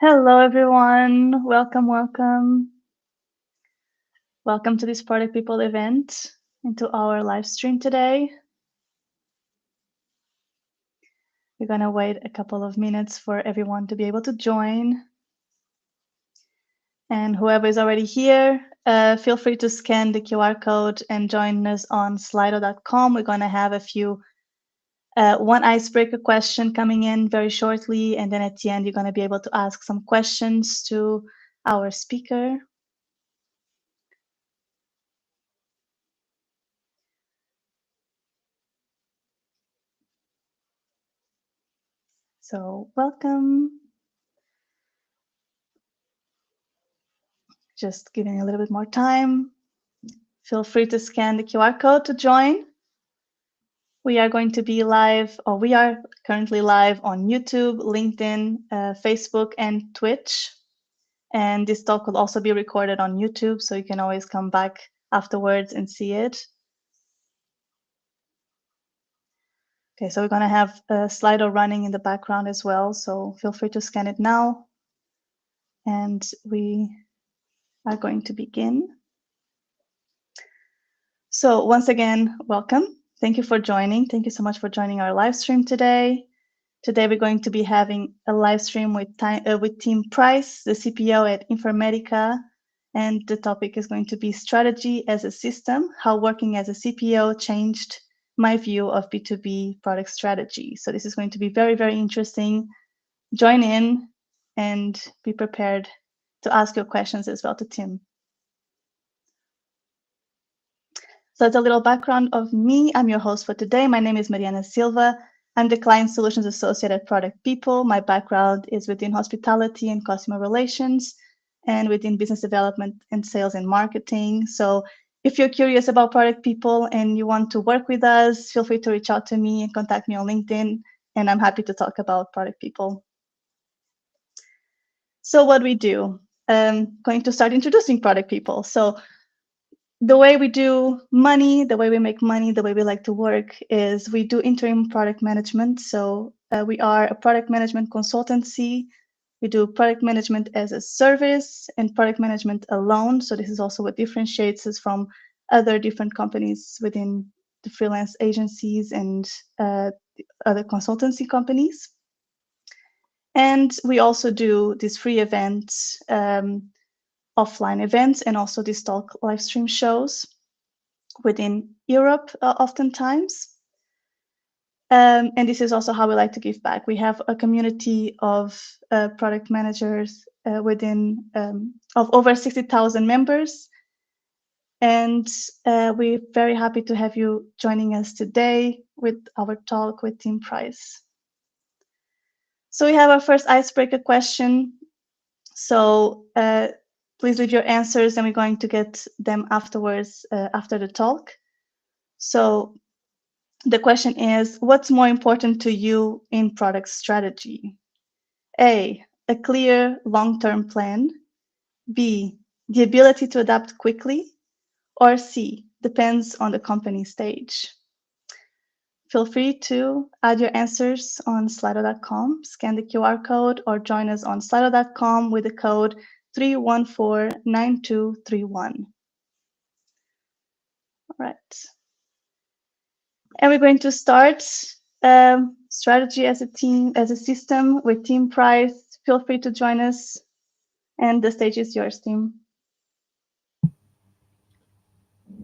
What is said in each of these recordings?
Hello, everyone. Welcome. Welcome to this Product People event and to our live stream today. We're going to wait a couple of minutes for everyone to be able to join. And whoever is already here, feel free to scan the QR code and join us on slido.com. We're going to have one icebreaker question coming in very shortly. And then at the end, you're going to be able to ask some questions to our speaker. So welcome. Just giving a little bit more time. Feel free to scan the QR code to join. We are going to be live, or we are currently live on YouTube, LinkedIn, Facebook, and Twitch. And this talk will also be recorded on YouTube, so you can always come back afterwards and see it. Okay, so we're going to have a Slido running in the background as well, so feel free to scan it now. And we are going to begin. So once again, welcome. Thank you for joining. Thank you so much for joining our live stream today. Today, we're going to be having a live stream with Tim Price, the CPO at Infermedica. And the topic is going to be strategy as a system, how working as a CPO changed my view of B2B product strategy. So this is going to be very, very interesting. Join in and be prepared to ask your questions as well to Tim. So that's a little background of me. I'm your host for today. My name is Mariana Silva. I'm the Client Solutions Associate at Product People. My background is within hospitality and customer relations and within business development and sales and marketing. So if you're curious about Product People and you want to work with us, feel free to reach out to me and contact me on LinkedIn, and I'm happy to talk about Product People. So what we do, I'm going to start introducing Product People. So the way we do money, the way we make money, the way we like to work is we do interim product management. So we are a product management consultancy. We do product management as a service and product management alone. So this is also what differentiates us from other different companies within the freelance agencies and other consultancy companies. And we also do these free events, offline events, and also these talk live stream shows within Europe oftentimes. And this is also how we like to give back. We have a community of product managers of over 60,000 members. And we're very happy to have you joining us today with our talk with Tim Price. So we have our first icebreaker question. So please leave your answers, and we're going to get them afterwards, after the talk. So the question is, what's more important to you in product strategy? A clear long-term plan. B, the ability to adapt quickly. Or C, depends on the company stage. Feel free to add your answers on slido.com, scan the QR code, or join us on slido.com with the code 3149231. All right. And we're going to start strategy as a team, as a system with Tim Price. Feel free to join us. And the stage is yours, Tim.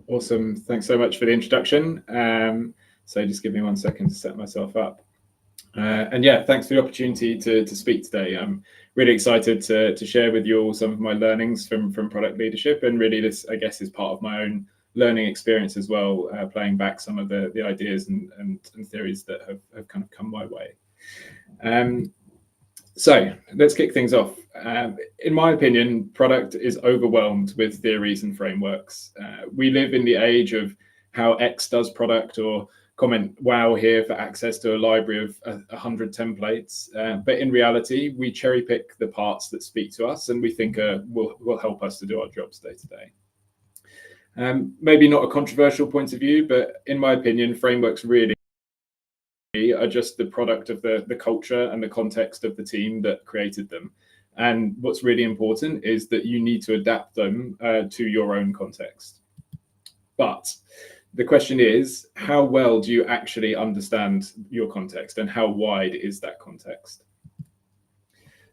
Awesome. Thanks so much for the introduction. So just give me 1 second to set myself up. And yeah, thanks for the opportunity to speak today. I'm really excited to share with you all some of my learnings from product leadership, and really this, I guess, is part of my own learning experience as well, playing back some of the ideas and theories that have kind of come my way. So let's kick things off. In my opinion, product is overwhelmed with theories and frameworks. We live in the age of how X does product, or comment wow here for access to a library of 100 templates. But in reality, we cherry pick the parts that speak to us and we think will help us to do our jobs day to day. Maybe not a controversial point of view, but in my opinion, frameworks really are just the product of the culture and the context of the team that created them. And what's really important is that you need to adapt them to your own context. But the question is, how well do you actually understand your context, and how wide is that context?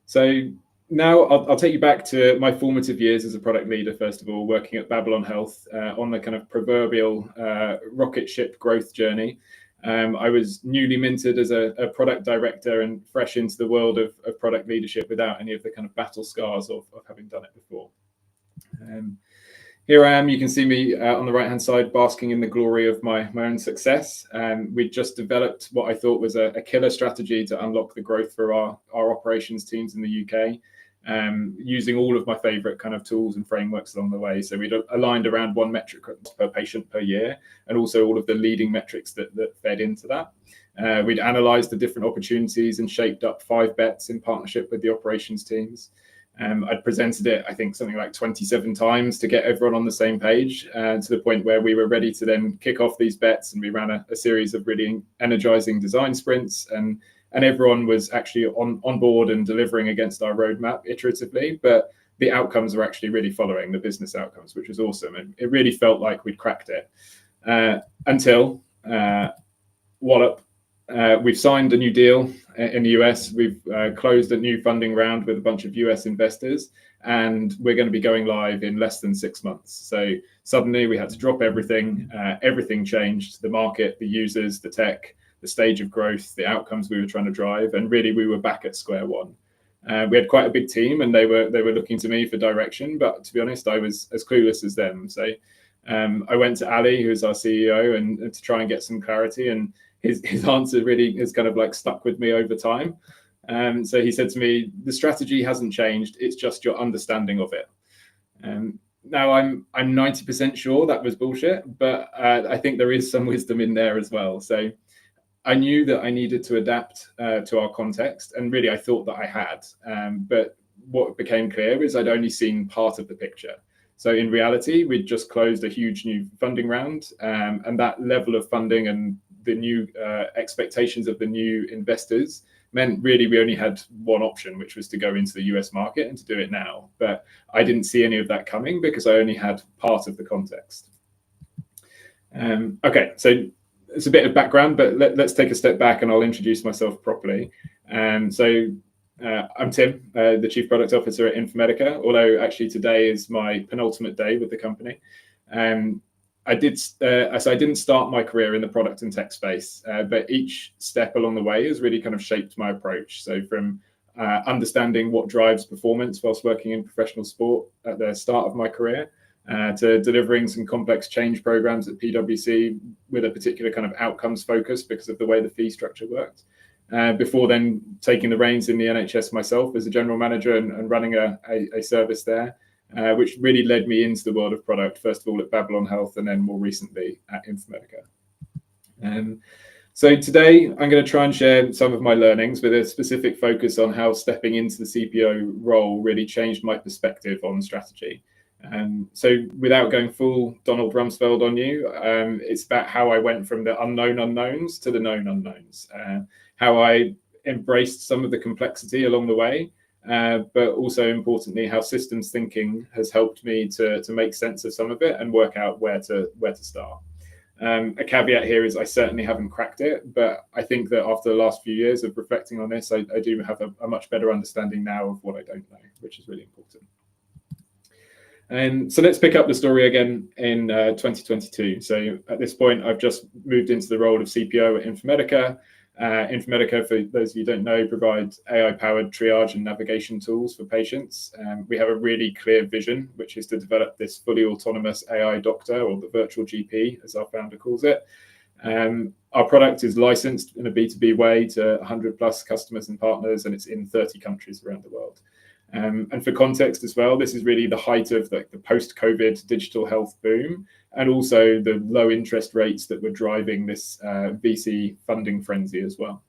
So now I'll take you back to my formative years as a product leader, first of all, working at Babylon Health on the kind of proverbial rocket ship growth journey. I was newly minted as a product director and fresh into the world of product leadership without any of the kind of battle scars of having done it before. Here I am, you can see me on the right-hand side, basking in the glory of my own success. We just developed what I thought was a killer strategy to unlock the growth for our operations teams in the UK, using all of my favorite kind of tools and frameworks along the way. So we'd aligned around one metric per patient per year, and also all of the leading metrics that fed into that. We'd analyzed the different opportunities and shaped up 5 bets in partnership with the operations teams. I'd presented it, I think, something like 27 times to get everyone on the same page, to the point where we were ready to then kick off these bets, and we ran a series of really energizing design sprints, and everyone was actually on board and delivering against our roadmap iteratively, but the outcomes were actually really following the business outcomes, which was awesome. And it really felt like we'd cracked it until wallop. We've signed a new deal in the US. We've closed a new funding round with a bunch of US investors, and we're going to be going live in less than 6 months. So suddenly we had to drop everything. Everything changed: the market, the users, the tech, the stage of growth, the outcomes we were trying to drive, and really we were back at square one. We had quite a big team, and they were looking to me for direction, but to be honest, I was as clueless as them. So I went to Ali, who's our CEO, and to try and get some clarity, and his answer really has kind of like stuck with me over time. So he said to me, the strategy hasn't changed, it's just your understanding of it. Now I'm 90% sure that was bullshit, but I think there is some wisdom in there as well. So I knew that I needed to adapt to our context, and really I thought that I had. But what became clear is I'd only seen part of the picture. So in reality, we'd just closed a huge new funding round, and that level of funding and the new expectations of the new investors meant really we only had one option, which was to go into the US market and to do it now. But I didn't see any of that coming because I only had part of the context. Okay, so it's a bit of background, but let's take a step back and I'll introduce myself properly. I'm Tim, the Chief Product Officer at Infermedica, although actually today is my penultimate day with the company. I didn't start my career in the product and tech space, but each step along the way has really kind of shaped my approach. So from understanding what drives performance whilst working in professional sport at the start of my career, to delivering some complex change programs at PwC with a particular kind of outcomes focus because of the way the fee structure worked. Before then taking the reins in the NHS myself as a general manager and running a service there. Which really led me into the world of product, first of all at Babylon Health and then more recently at Infermedica. So today I'm going to try and share some of my learnings with a specific focus on how stepping into the CPO role really changed my perspective on strategy. So without going full Donald Rumsfeld on you, it's about how I went from the unknown unknowns to the known unknowns, how I embraced some of the complexity along the way, but also importantly, how systems thinking has helped me to make sense of some of it and work out where to start. A caveat here is I certainly haven't cracked it, but I think that after the last few years of reflecting on this, I do have a much better understanding now of what I don't know, which is really important. So let's pick up the story again in 2022. So at this point, I've just moved into the role of CPO at Infermedica. Infermedica, for those of you who don't know, provides AI-powered triage and navigation tools for patients. We have a really clear vision, which is to develop this fully autonomous AI doctor, or the virtual GP, as our founder calls it. Our product is licensed in a B2B way to 100 plus customers and partners, and it's in 30 countries around the world. And for context as well, this is really the height of the post-COVID digital health boom, and also the low interest rates that were driving this VC funding frenzy as well.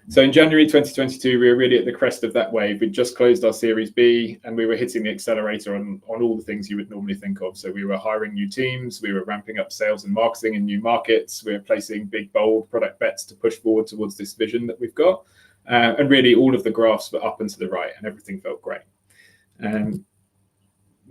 So in January 2022, we were really at the crest of that wave. We'd just closed our Series B, and we were hitting the accelerator on all the things you would normally think of. So we were hiring new teams, we were ramping up sales and marketing in new markets, we were placing big, bold product bets to push forward towards this vision that we've got. And really all of the graphs were up and to the right and everything felt great.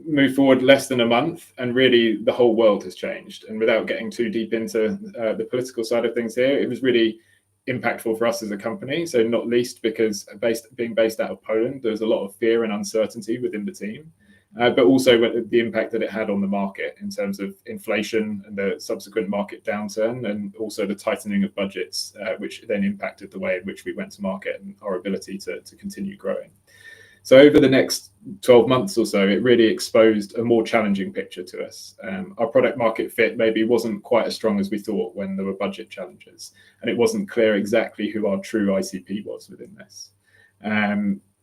Move forward less than a month and really the whole world has changed. And without getting too deep into the political side of things here, it was really impactful for us as a company. So not least because being based out of Poland, there's a lot of fear and uncertainty within the team, but also the impact that it had on the market in terms of inflation and the subsequent market downturn, and also the tightening of budgets, which then impacted the way in which we went to market and our ability to continue growing. So over the next 12 months or so, it really exposed a more challenging picture to us. Our product market fit maybe wasn't quite as strong as we thought when there were budget challenges, and it wasn't clear exactly who our true ICP was within this.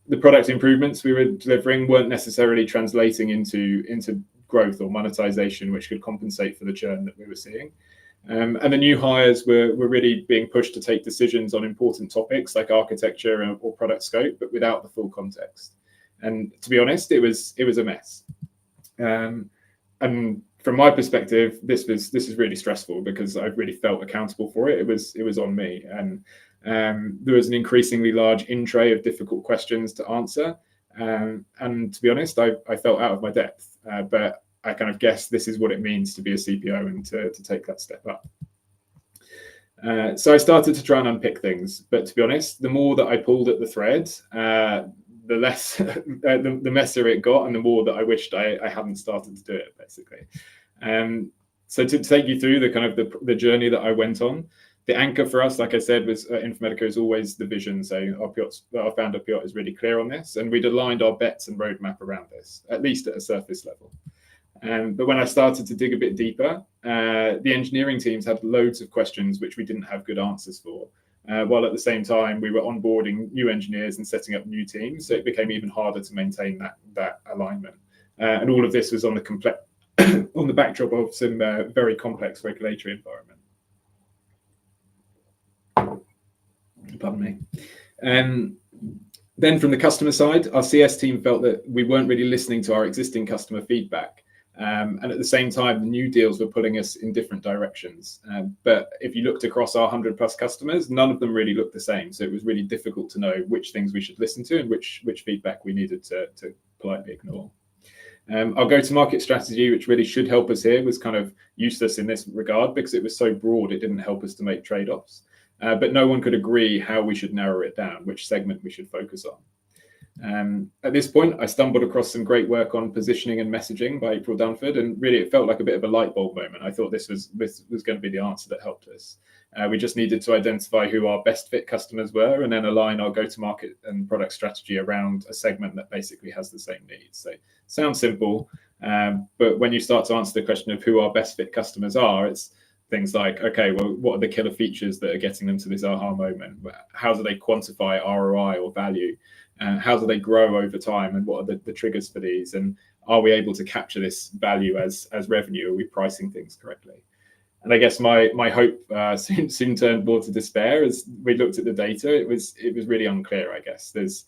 The product improvements we were delivering weren't necessarily translating into growth or monetization, which could compensate for the churn that we were seeing. And the new hires were really being pushed to take decisions on important topics like architecture or product scope, but without the full context. And to be honest, it was a mess. And from my perspective, this is really stressful because I really felt accountable for it. It was on me, and there was an increasingly large in tray of difficult questions to answer. And to be honest, I felt out of my depth, but I kind of guess this is what it means to be a CPO and to take that step up. So I started to try and unpick things, but to be honest, the more that I pulled at the thread, the less, the messier it got, and the more that I wished I hadn't started to do it, basically. So to take you through the kind of the journey that I went on, the anchor for us, like I said, was Infermedica is always the vision. So our founder Piotr is really clear on this, and we'd aligned our bets and roadmap around this, at least at a surface level. But when I started to dig a bit deeper, the engineering teams had loads of questions which we didn't have good answers for, while at the same time we were onboarding new engineers and setting up new teams. So it became even harder to maintain that alignment. And all of this was on the on the backdrop of some very complex regulatory environment. Pardon me. Then from the customer side, our CS team felt that we weren't really listening to our existing customer feedback. And at the same time, the new deals were pulling us in different directions. But if you looked across our 100+ customers, none of them really looked the same. So it was really difficult to know which things we should listen to and which feedback we needed to politely ignore. Our go-to-market strategy, which really should help us here, was kind of useless in this regard because it was so broad, it didn't help us to make trade-offs. But no one could agree how we should narrow it down, which segment we should focus on. At this point, I stumbled across some great work on positioning and messaging by April Dunford, and really it felt like a bit of a light bulb moment. I thought this was going to be the answer that helped us. We just needed to identify who our best fit customers were and then align our go-to-market and product strategy around a segment that basically has the same needs. So sounds simple, but when you start to answer the question of who our best fit customers are, it's things like, okay, well, what are the killer features that are getting them to this aha moment? How do they quantify ROI or value? How do they grow over time? And what are the triggers for these? And are we able to capture this value as revenue? Are we pricing things correctly? And I guess my hope soon turned more to despair as we looked at the data. It was really unclear, I guess. There's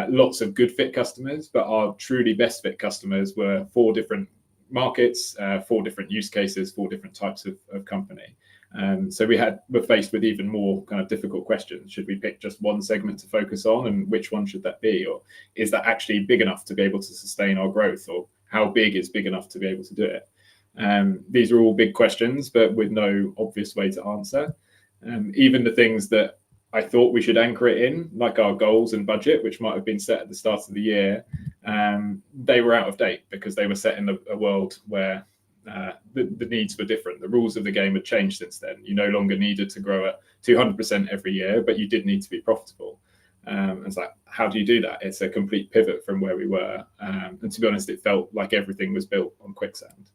lots of good fit customers, but our truly best fit customers were 4 different markets, 4 different use cases, 4 different types of company. So we're faced with even more kind of difficult questions. Should we pick just one segment to focus on, and which one should that be? Or is that actually big enough to be able to sustain our growth? Or how big is big enough to be able to do it? These are all big questions, but with no obvious way to answer. Even the things that I thought we should anchor it in, like our goals and budget, which might have been set at the start of the year, they were out of date because they were set in a world where the needs were different. The rules of the game had changed since then. You no longer needed to grow at 200% every year, but you did need to be profitable. And it's like, how do you do that? It's a complete pivot from where we were. And to be honest, it felt like everything was built on quicksand.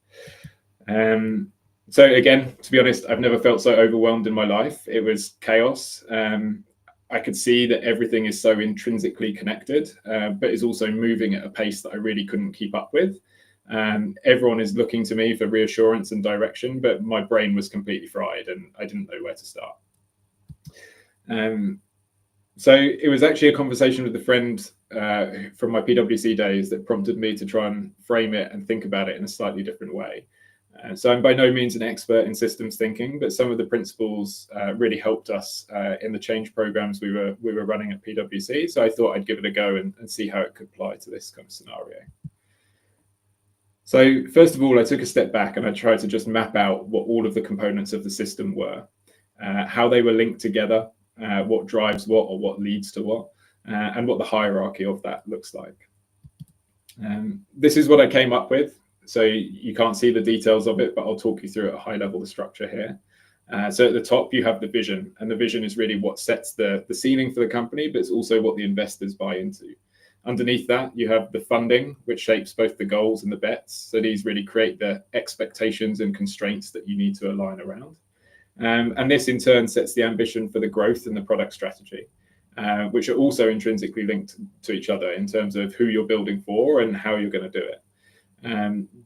So again, to be honest, I've never felt so overwhelmed in my life. It was chaos. I could see that everything is so intrinsically connected, but is also moving at a pace that I really couldn't keep up with. Everyone is looking to me for reassurance and direction, but my brain was completely fried and I didn't know where to start. So it was actually a conversation with a friend from my PwC days that prompted me to try and frame it and think about it in a slightly different way. So I'm by no means an expert in systems thinking, but some of the principles really helped us in the change programs we were running at PwC. So I thought I'd give it a go and see how it could apply to this kind of scenario. So first of all, I took a step back and I tried to just map out what all of the components of the system were, how they were linked together, what drives what or what leads to what, and what the hierarchy of that looks like. This is what I came up with. So you can't see the details of it, but I'll talk you through at a high level the structure here. So at the top, you have the vision, and the vision is really what sets the ceiling for the company, but it's also what the investors buy into. Underneath that, you have the funding, which shapes both the goals and the bets. So these really create the expectations and constraints that you need to align around. And this in turn sets the ambition for the growth and the product strategy, which are also intrinsically linked to each other in terms of who you're building for and how you're going to do it.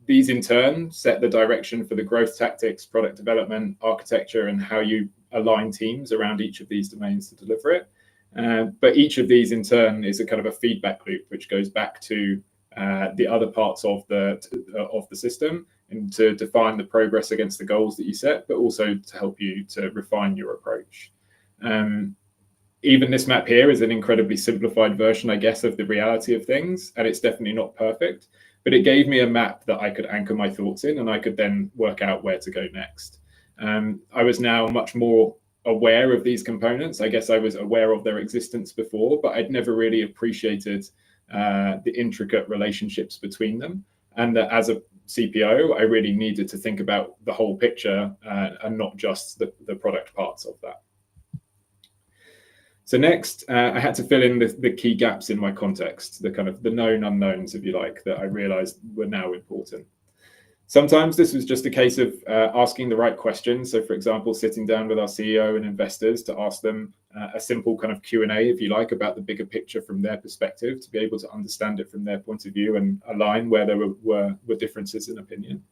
These in turn set the direction for the growth tactics, product development, architecture, and how you align teams around each of these domains to deliver it. But each of these in turn is a kind of a feedback loop, which goes back to the other parts of the system and to define the progress against the goals that you set, but also to help you to refine your approach. Even this map here is an incredibly simplified version, I guess, of the reality of things, and it's definitely not perfect, but it gave me a map that I could anchor my thoughts in, and I could then work out where to go next. I was now much more aware of these components. I guess I was aware of their existence before, but I'd never really appreciated the intricate relationships between them. And that as a CPO, I really needed to think about the whole picture and not just the product parts of that. So next, I had to fill in the key gaps in my context, the kind of the known unknowns, if you like, that I realized were now important. Sometimes this was just a case of asking the right questions. So for example, sitting down with our CEO and investors to ask them a simple kind of Q&A, if you like, about the bigger picture from their perspective, to be able to understand it from their point of view and align where there were differences in opinion.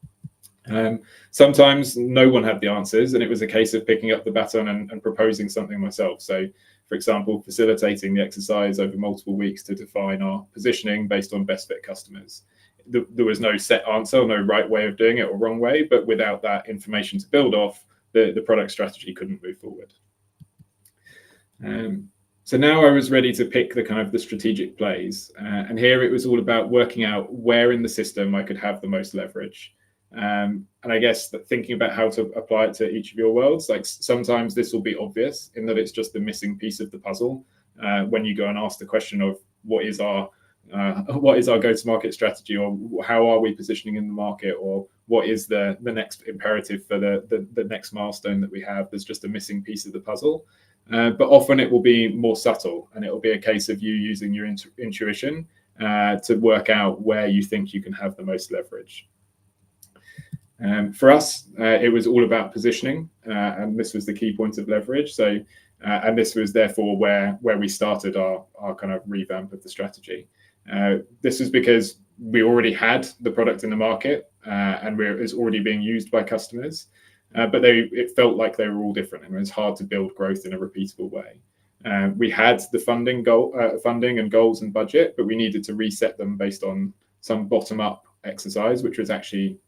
Sometimes no one had the answers, and it was a case of picking up the baton and proposing something myself. So for example, facilitating the exercise over multiple weeks to define our positioning based on best fit customers. There was no set answer, no right way of doing it or wrong way, but without that information to build off, the product strategy couldn't move forward. So now I was ready to pick the kind of the strategic plays. And here it was all about working out where in the system I could have the most leverage. And I guess that thinking about how to apply it to each of your worlds, like sometimes this will be obvious in that it's just the missing piece of the puzzle. When you go and ask the question of what is our go-to-market strategy, or how are we positioning in the market, or what is the next imperative for the next milestone that we have, there's just a missing piece of the puzzle. But often it will be more subtle, and it will be a case of you using your intuition to work out where you think you can have the most leverage. For us, it was all about positioning, and this was the key point of leverage. So, and this was therefore where we started our kind of revamp of the strategy. This was because we already had the product in the market, and it's already being used by customers, but it felt like they were all different, and it was hard to build growth in a repeatable way. We had the funding and goals and budget, but we needed to reset them based on some bottom-up exercise, which was actually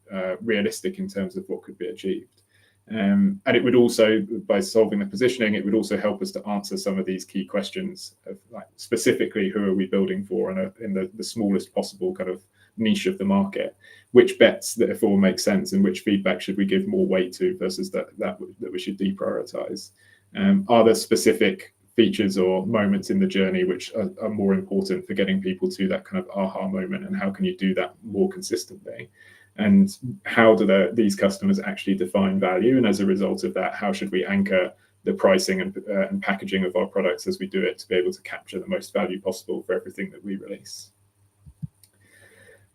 realistic in terms of what could be achieved. And it would also, by solving the positioning, it would also help us to answer some of these key questions of, like, specifically, who are we building for in the smallest possible kind of niche of the market? Which bets therefore make sense, and which feedback should we give more weight to versus that we should deprioritize? Are there specific features or moments in the journey which are more important for getting people to that kind of aha moment, and how can you do that more consistently? And how do these customers actually define value? And as a result of that, how should we anchor the pricing and packaging of our products as we do it to be able to capture the most value possible for everything that we release?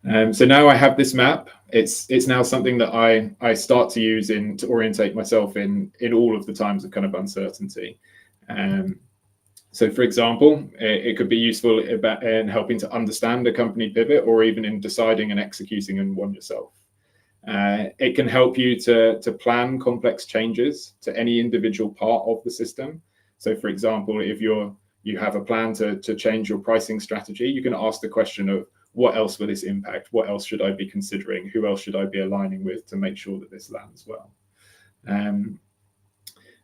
So now I have this map. It's now something that I start to use to orientate myself in all of the times of kind of uncertainty. So for example, it could be useful in helping to understand a company pivot, or even in deciding and executing on one yourself. It can help you to plan complex changes to any individual part of the system. So for example, if you have a plan to change your pricing strategy, you can ask the question of what else will this impact? What else should I be considering? Who else should I be aligning with to make sure that this lands well?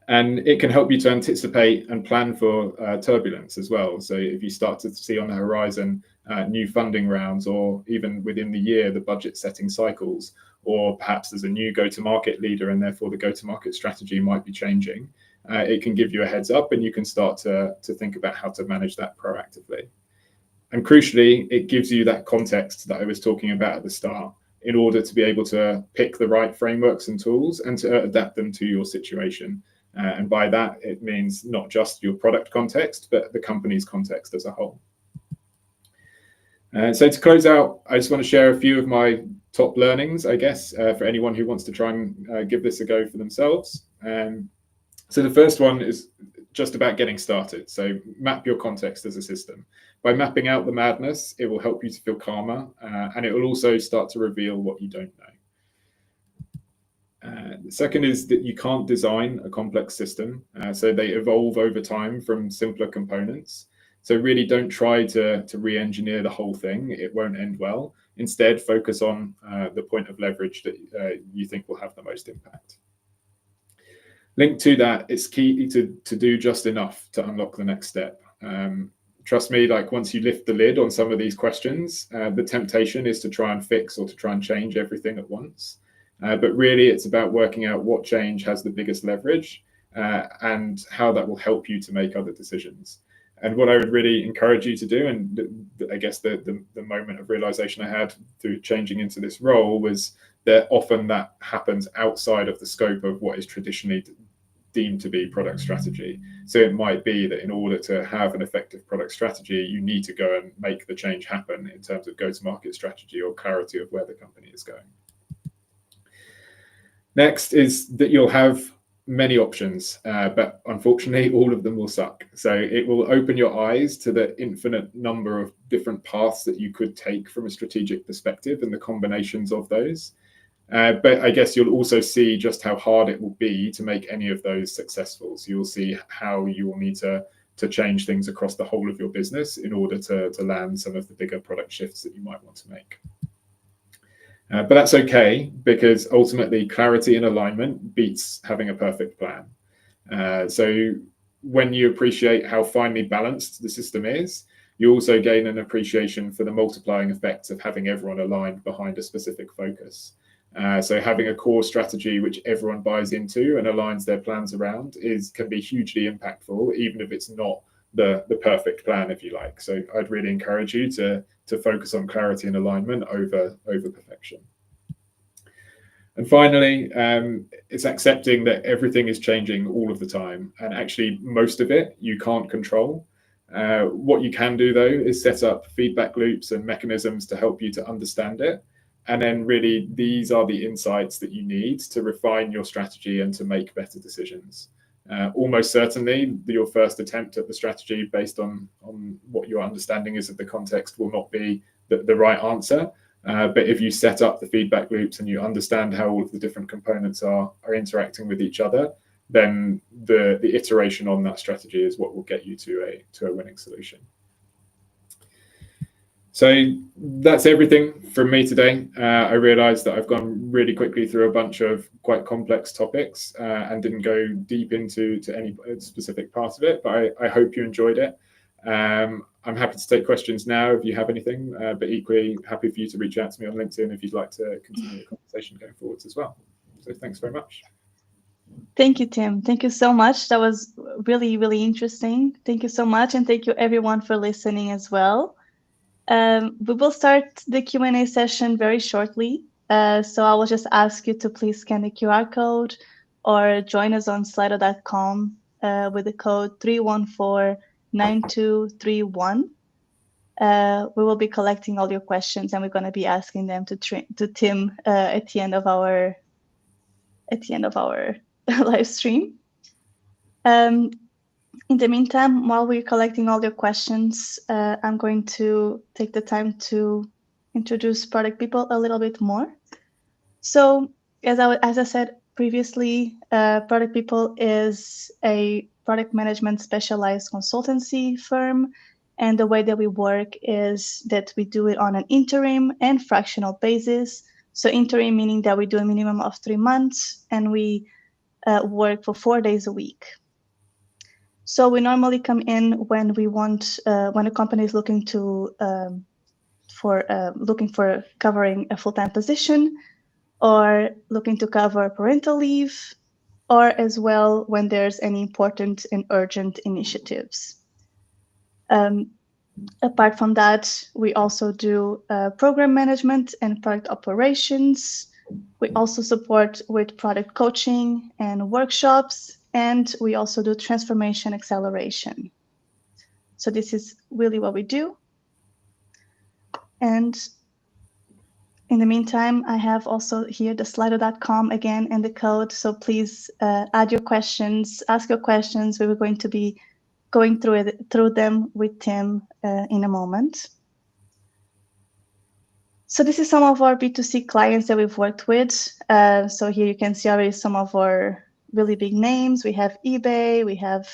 And it can help you to anticipate and plan for turbulence as well. So if you start to see on the horizon new funding rounds, or even within the year, the budget setting cycles, or perhaps there's a new go-to-market leader and therefore the go-to-market strategy might be changing, it can give you a heads up and you can start to think about how to manage that proactively. And crucially, it gives you that context that I was talking about at the start in order to be able to pick the right frameworks and tools and to adapt them to your situation. And by that, it means not just your product context, but the company's context as a whole. So to close out, I just want to share a few of my top learnings, I guess, for anyone who wants to try and give this a go for themselves. So the first one is just about getting started. So map your context as a system. By mapping out the madness, it will help you to feel calmer, and it will also start to reveal what you don't know. The second is that you can't design a complex system, so they evolve over time from simpler components. So really don't try to re-engineer the whole thing. It won't end well. Instead, focus on the point of leverage that you think will have the most impact. Linked to that, it's key to do just enough to unlock the next step. Trust me, like once you lift the lid on some of these questions, the temptation is to try and fix or to try and change everything at once. But really, it's about working out what change has the biggest leverage and how that will help you to make other decisions. And what I would really encourage you to do, and I guess the moment of realization I had through changing into this role, was that often that happens outside of the scope of what is traditionally deemed to be product strategy. So it might be that in order to have an effective product strategy, you need to go and make the change happen in terms of go-to-market strategy or clarity of where the company is going. Next is that you'll have many options, but unfortunately, all of them will suck. So it will open your eyes to the infinite number of different paths that you could take from a strategic perspective and the combinations of those. But I guess you'll also see just how hard it will be to make any of those successful. So you'll see how you will need to change things across the whole of your business in order to land some of the bigger product shifts that you might want to make. But that's okay, because ultimately clarity and alignment beats having a perfect plan. So when you appreciate how finely balanced the system is, you also gain an appreciation for the multiplying effects of having everyone aligned behind a specific focus. So having a core strategy which everyone buys into and aligns their plans around can be hugely impactful, even if it's not the perfect plan, if you like. So I'd really encourage you to focus on clarity and alignment over perfection. And finally, it's accepting that everything is changing all of the time, and actually most of it you can't control. What you can do, though, is set up feedback loops and mechanisms to help you to understand it. And then really, these are the insights that you need to refine your strategy and to make better decisions. Almost certainly, your first attempt at the strategy based on what your understanding is of the context will not be the right answer. But if you set up the feedback loops and you understand how all of the different components are interacting with each other, then the iteration on that strategy is what will get you to a winning solution. So that's everything from me today. I realized that I've gone really quickly through a bunch of quite complex topics and didn't go deep into any specific part of it, but I hope you enjoyed it. I'm happy to take questions now if you have anything, but equally happy for you to reach out to me on LinkedIn if you'd like to continue the conversation going forwards as well. So thanks very much. Thank you, Tim. Thank you so much. That was really, really interesting. Thank you so much. And thank you everyone for listening as well. We will start the Q&A session very shortly. So I will just ask you to please scan the QR code or join us on slido.com with the code 3149231. We will be collecting all your questions and we're going to be asking them to Tim at the end of our live stream. In the meantime, while we're collecting all your questions, I'm going to take the time to introduce product people a little bit more. So as I said previously, product people is a product management specialized consultancy firm. And the way that we work is that we do it on an interim and fractional basis. So interim meaning that we do a minimum of 3 months and we work for 4 days a week. So we normally come in when we want, when a company is looking to looking for covering a full-time position, or looking to cover parental leave, or as well when there's any important and urgent initiatives. Apart from that, we also do program management and product operations. We also support with product coaching and workshops, and we also do transformation acceleration. So this is really what we do. And in the meantime, I have also here the slido.com again and the code. So please add your questions, ask your questions. We were going to be going through them with Tim in a moment. So this is some of our B2C clients that we've worked with. So here you can see already some of our really big names. We have eBay, we have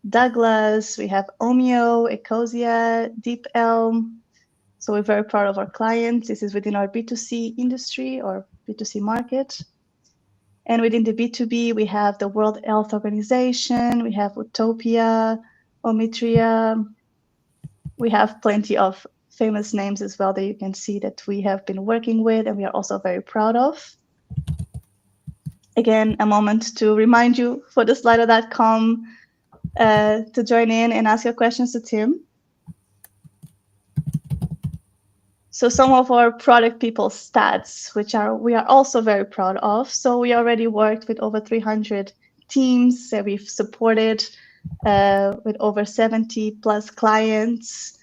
Douglas, we have Omeo, Ecosia, Deep Elm. So we're very proud of our clients. This is within our B2C industry or B2C market. And within the B2B, we have the World Health Organization, we have Utopia, Omitria. We have plenty of famous names as well that you can see that we have been working with and we are also very proud of. Again, a moment to remind you for the slido.com to join in and ask your questions to Tim. So some of our product people stats, which we are also very proud of. So we already worked with over 300 teams that we've supported with over 70 plus clients.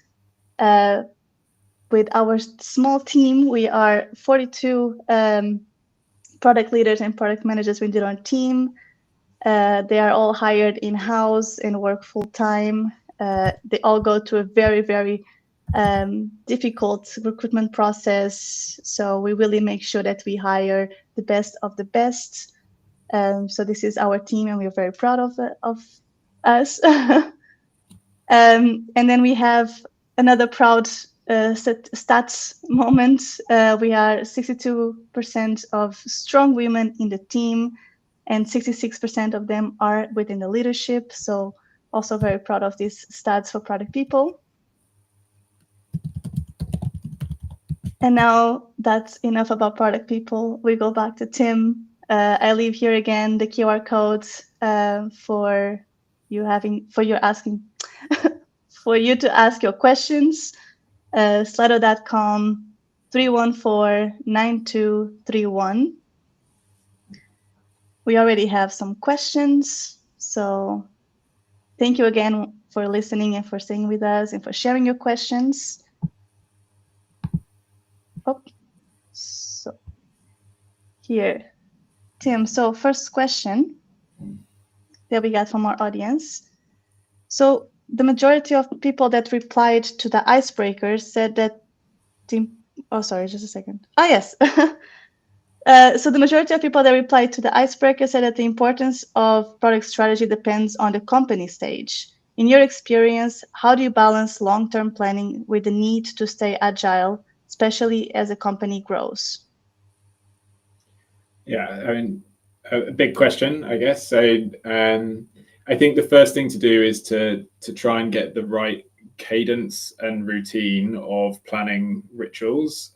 With our small team, we are 42 product leaders and product managers within our team. They are all hired in-house and work full-time. They all go through a very, very difficult recruitment process. So we really make sure that we hire the best of the best. So this is our team and we're very proud of us. And then we have another proud stats moment. We are 62% of strong women in the team and 66% of them are within the leadership. So also very proud of these stats for product people. And now that's enough about product people. We go back to Tim. I leave here again the QR codes for you to ask your questions. Slido.com 314-9231. We already have some questions. So thank you again for listening and for staying with us and for sharing your questions. Oh, so here, Tim. So first question that we got from our audience. So the majority of people that replied to the icebreakers said that oh, sorry, just a second. Oh, yes. So the majority of people that replied to the icebreaker said that the importance of product strategy depends on the company stage. In your experience, how do you balance long-term planning with the need to stay agile, especially as a company grows? Yeah, I mean, a big question, I guess. So I think the first thing to do is to try and get the right cadence and routine of planning rituals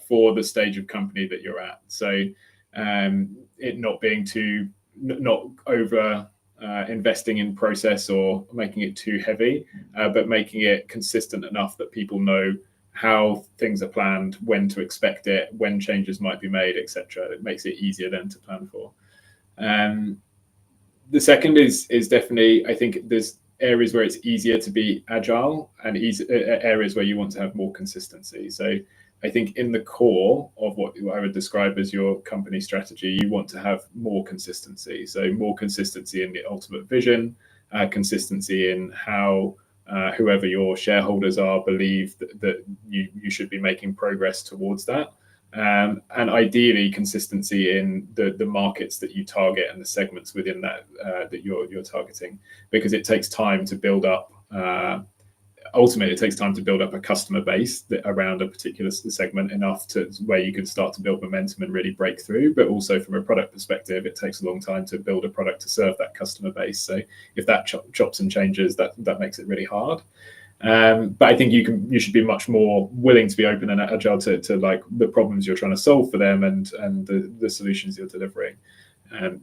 for the stage of company that you're at. So it not being not over investing in process or making it too heavy, but making it consistent enough that people know how things are planned, when to expect it, when changes might be made, etc. It makes it easier then to plan for. The second is definitely, I think there's areas where it's easier to be agile and areas where you want to have more consistency. So I think in the core of what I would describe as your company strategy, you want to have more consistency. So more consistency in the ultimate vision, consistency in how whoever your shareholders are believe that you should be making progress towards that. And ideally consistency in the markets that you target and the segments within that that you're targeting, because it takes time to build up ultimately it takes time to build up a customer base around a particular segment enough to where you can start to build momentum and really break through. But also from a product perspective, it takes a long time to build a product to serve that customer base. So if that chops and changes, that makes it really hard. But I think you should be much more willing to be open and agile to like the problems you're trying to solve for them and the solutions you're delivering.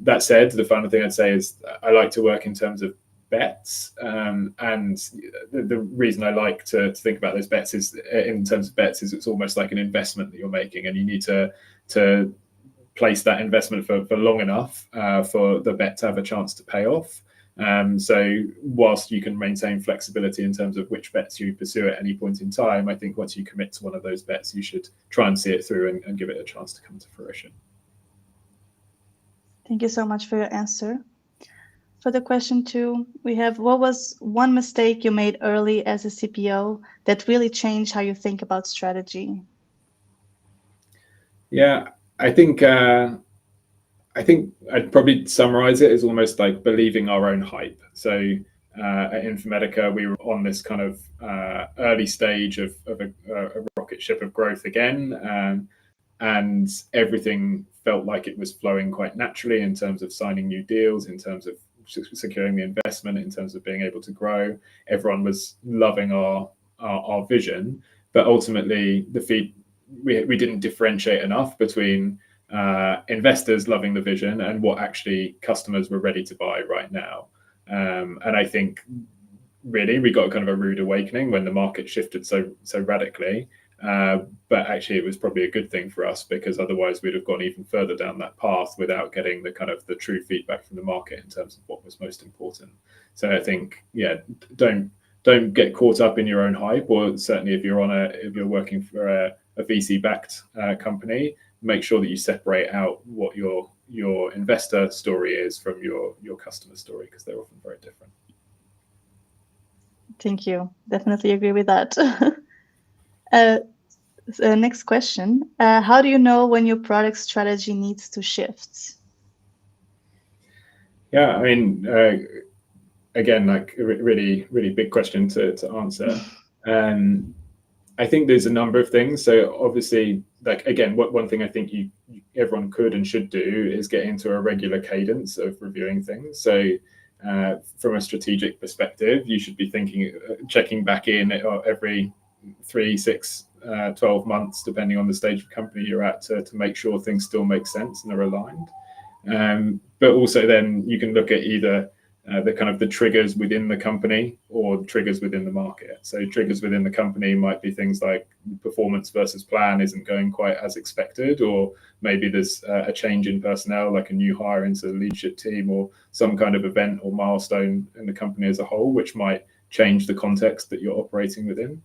That said, the final thing I'd say is I like to work in terms of bets, and the reason I like to think about those bets is in terms of bets is it's almost like an investment that you're making, and you need to place that investment for long enough for the bet to have a chance to pay off. So whilst you can maintain flexibility in terms of which bets you pursue at any point in time, I think once you commit to one of those bets, you should try and see it through and give it a chance to come to fruition. Thank you so much for your answer. For the question 2, we have, what was one mistake you made early as a CPO that really changed how you think about strategy? Yeah, I think I'd probably summarize it as almost like believing our own hype. So at Infermedica, we were on this kind of early stage of a rocket ship of growth again, and everything felt like it was flowing quite naturally in terms of signing new deals, in terms of securing the investment, in terms of being able to grow. Everyone was loving our vision, but ultimately we didn't differentiate enough between investors loving the vision and what actually customers were ready to buy right now. And I think really we got kind of a rude awakening when the market shifted so radically. But actually it was probably a good thing for us, because otherwise we'd have gone even further down that path without getting the kind of the true feedback from the market in terms of what was most important. So I think, yeah, don't get caught up in your own hype, or certainly if you're working for a VC backed company, make sure that you separate out what your investor story is from your customer story, because they're often very different. Thank you. Definitely agree with that. Next question. How do you know when your product strategy needs to shift? Yeah, I mean, again, like a really big question to answer. I think there's a number of things. So obviously, like again, one thing I think everyone could and should do is get into a regular cadence of reviewing things. So from a strategic perspective, you should be checking back in every 3, 6, 12 months, depending on the stage of company you're at, to make sure things still make sense and are aligned. But also then you can look at either the triggers within the company or triggers within the market. So triggers within the company might be things like performance versus plan isn't going quite as expected, or maybe there's a change in personnel, like a new hire into the leadership team, or some kind of event or milestone in the company as a whole, which might change the context that you're operating within.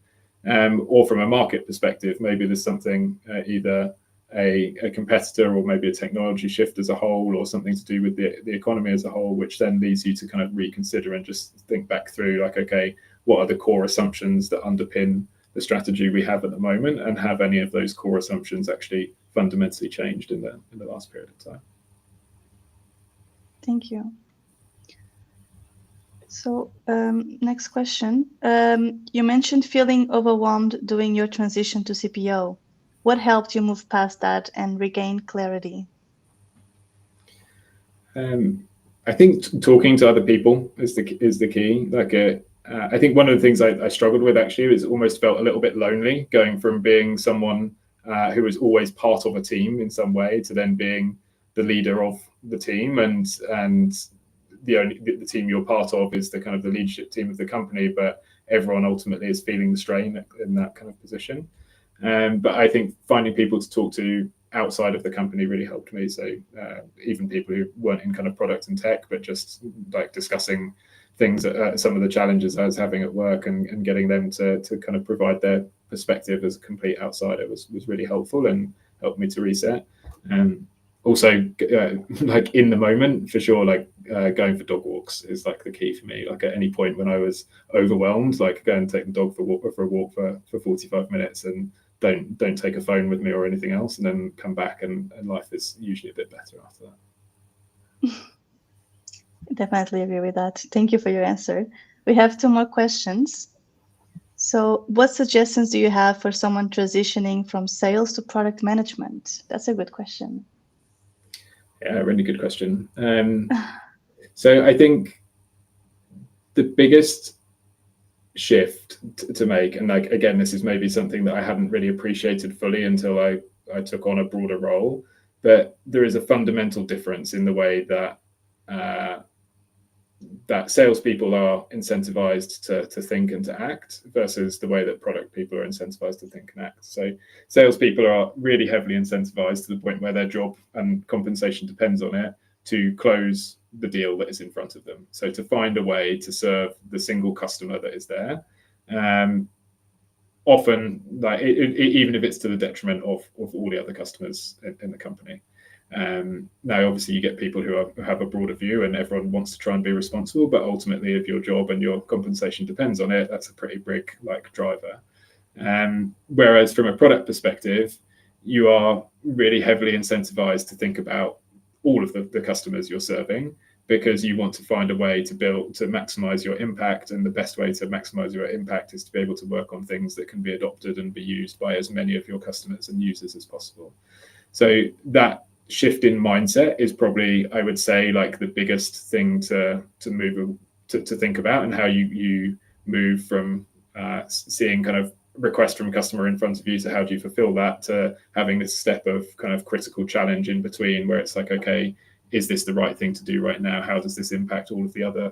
Or from a market perspective, maybe there's something either a competitor or maybe a technology shift as a whole, or something to do with the economy as a whole, which then leads you to kind of reconsider and just think back through, like, okay, what are the core assumptions that underpin the strategy we have at the moment, and have any of those core assumptions actually fundamentally changed in the last period of time? Thank you. So next question. You mentioned feeling overwhelmed doing your transition to CPO. What helped you move past that and regain clarity? I think talking to other people is the key. Like I think one of the things I struggled with actually is almost felt a little bit lonely, going from being someone who was always part of a team in some way to then being the leader of the team, and the team you're part of is the kind of the leadership team of the company, but everyone ultimately is feeling the strain in that kind of position. But I think finding people to talk to outside of the company really helped me. So even people who weren't in kind of product and tech, but just like discussing things, some of the challenges I was having at work, and getting them to kind of provide their perspective as a complete outsider was really helpful and helped me to reset. Also, like in the moment, for sure, like going for dog walks is like the key for me. Like at any point when I was overwhelmed, like go and take the dog for a walk for 45 minutes, and don't take a phone with me or anything else, and then come back, and life is usually a bit better after that. Definitely agree with that. Thank you for your answer. We have 2 more questions. So what suggestions do you have for someone transitioning from sales to product management? That's a good question. Yeah, really good question. So I think the biggest shift to make, and like again, this is maybe something that I hadn't really appreciated fully until I took on a broader role, but there is a fundamental difference in the way that that salespeople are incentivized to think and to act versus the way that product people are incentivized to think and act. So salespeople are really heavily incentivized to the point where their job and compensation depends on it to close the deal that is in front of them. So to find a way to serve the single customer that is there. Often, like even if it's to the detriment of all the other customers in the company. Now, obviously, you get people who have a broader view, and everyone wants to try and be responsible. But ultimately, if your job and your compensation depends on it, that's a pretty big driver. Whereas from a product perspective, you are really heavily incentivized to think about all of the customers you're serving, because you want to find a way to maximize your impact. And the best way to maximize your impact is to be able to work on things that can be adopted and be used by as many of your customers and users as possible. So that shift in mindset is probably, I would say, like the biggest thing to move to think about, and how you move from seeing kind of request from customer in front of you to how do you fulfill that, to having this step of kind of critical challenge in between, where it's like, okay, is this the right thing to do right now? How does this impact all of the other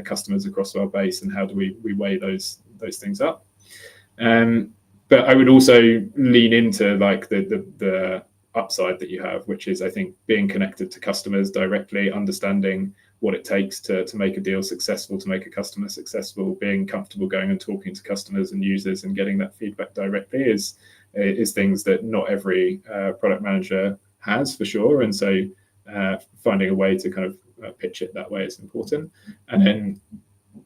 customers across our base, and how do we weigh those things up? But I would also lean into like the upside that you have, which is, I think, being connected to customers directly, understanding what it takes to make a deal successful, to make a customer successful, being comfortable going and talking to customers and users and getting that feedback directly is things that not every product manager has, for sure. And so finding a way to kind of pitch it that way is important, and then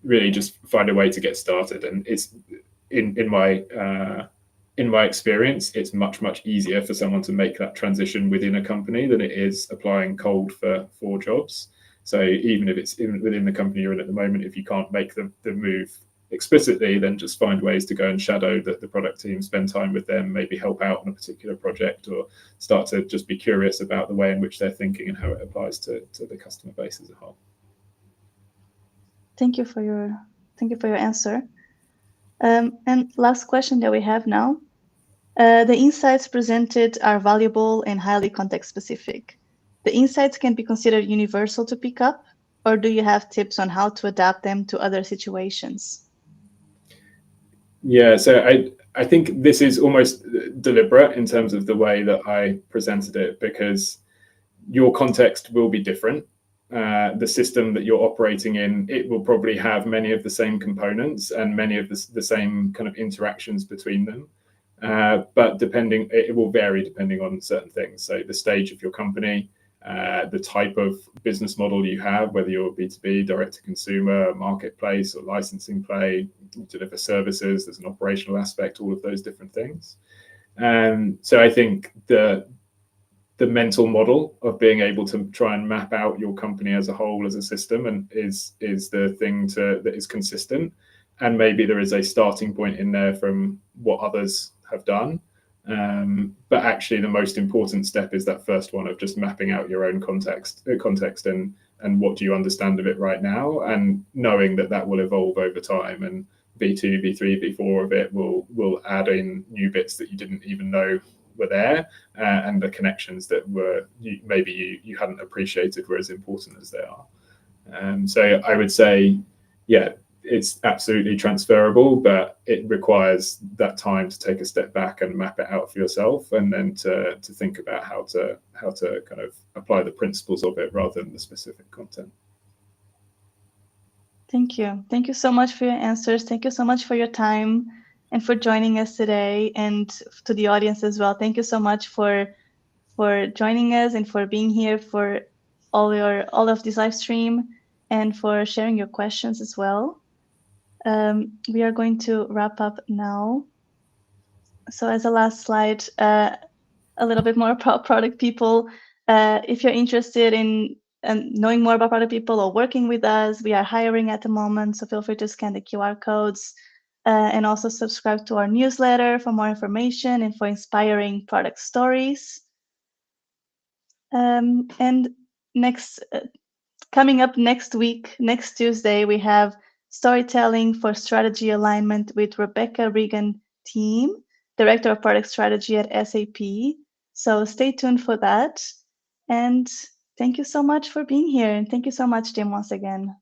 really just find a way to get started. And it's in my experience, it's much easier for someone to make that transition within a company than it is applying cold for jobs. So even if it's within the company you're in at the moment, if you can't make the move explicitly, then just find ways to go and shadow the product team, spend time with them, maybe help out on a particular project, or start to just be curious about the way in which they're thinking and how it applies to the customer base as a whole. Thank you for your answer. And last question that we have now. The insights presented are valuable and highly context specific. The insights can be considered universal to pick up, or do you have tips on how to adapt them to other situations? Yeah, so I think this is almost deliberate in terms of the way that I presented it, because your context will be different. The system that you're operating in, it will probably have many of the same components and many of the same kind of interactions between them. But it will vary depending on certain things. So the stage of your company, the type of business model you have, whether you're B2B, direct to consumer, marketplace, or licensing play, deliver services, there's an operational aspect, all of those different things. So I think the mental model of being able to try and map out your company as a whole as a system and is the thing that is consistent. And maybe there is a starting point in there from what others have done. But actually the most important step is that first one of just mapping out your own context and what do you understand of it right now, and knowing that will evolve over time, and V2, V3, V4 of it will add in new bits that you didn't even know were there, and the connections that maybe you hadn't appreciated were as important as they are. So I would say, yeah, it's absolutely transferable, but it requires that time to take a step back and map it out for yourself, and then to think about how to kind of apply the principles of it rather than the specific content. Thank you. Thank you so much for your answers. Thank you so much for your time and for joining us today, and to the audience as well. Thank you so much for joining us and for being here for all of this live stream, and for sharing your questions as well. We are going to wrap up now. So as a last slide, a little bit more about product people. If you're interested in knowing more about product people or working with us, we are hiring at the moment, so feel free to scan the QR codes. and also subscribe to our newsletter for more information and for inspiring product stories. And coming up next week, next Tuesday, we have storytelling for strategy alignment with Rebecca Regan Team, Director of Product Strategy at SAP. So stay tuned for that. And thank you so much for being here. And thank you so much, Jim, once again.